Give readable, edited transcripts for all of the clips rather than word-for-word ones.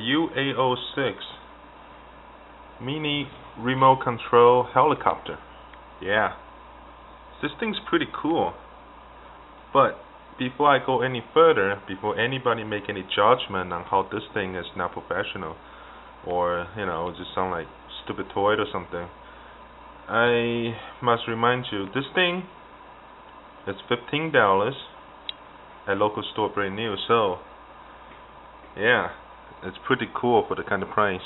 U806 mini remote control helicopter. Yeah, this thing's pretty cool. But before I go any further, before anybody make any judgment on how this thing is not professional, or just sound like stupid toy or something, I must remind you, this thing is $15 at local store, brand new. So yeah, it's pretty cool for the kind of price.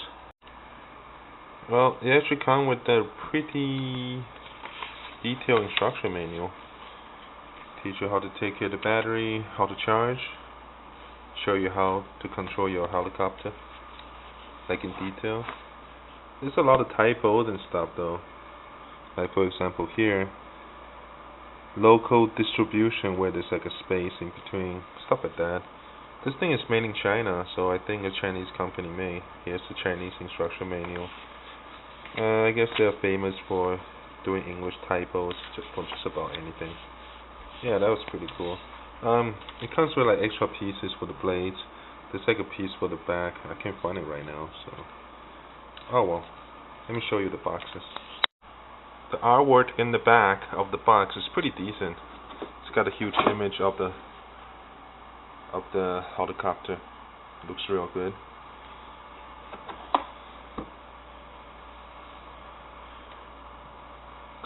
Well, it actually comes with a pretty detailed instruction manual. Teach you how to take care of the battery, how to charge, show you how to control your helicopter, like in detail. There's a lot of typos and stuff though. Like for example here, local distribution, where there's like a space in between, stuff like that. This thing is made in China, so I think a Chinese company made. Here's the Chinese instruction manual. I guess they're famous for doing English typos for just about anything. Yeah, that was pretty cool. It comes with like extra pieces for the blades. There's like a piece for the back. I can't find it right now, so oh well. Let me show you the boxes. The artwork in the back of the box is pretty decent. It's got a huge image of the helicopter. It looks real good.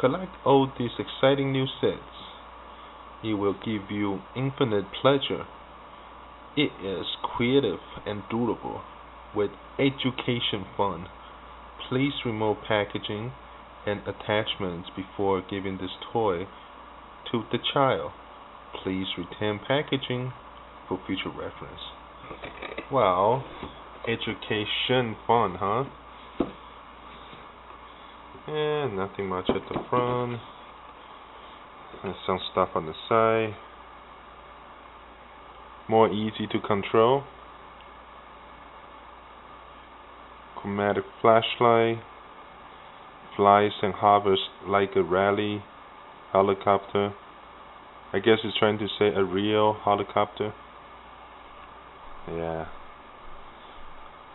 Collect all these exciting new sets. It will give you infinite pleasure. It is creative and durable with education fun. Please remove packaging and attachments before giving this toy to the child. Please return packaging for future reference. Well, education fun, huh? And nothing much at the front. And some stuff on the side. More easy to control. Chromatic flashlight. Flies and hovers like a rally helicopter. I guess it's trying to say a real helicopter. Yeah.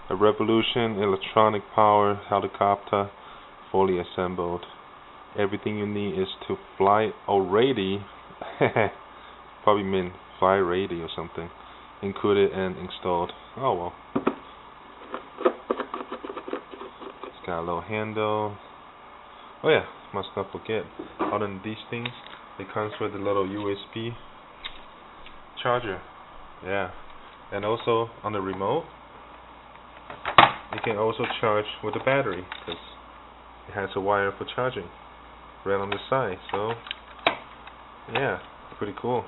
A Revolution electronic power helicopter, fully assembled. Everything you need is to fly already. Probably meant fly ready or something. Included and installed. Oh well. It's got a little handle. Oh yeah, must not forget. Other than these things, it comes with a little USB charger. Yeah. And also on the remote, you can also charge with the battery, because it has a wire for charging right on the side. So yeah, pretty cool.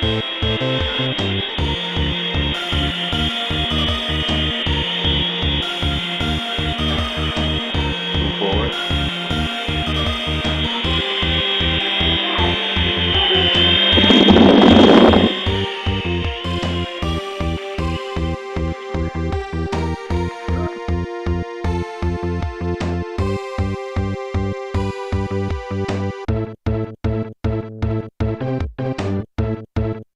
Bye.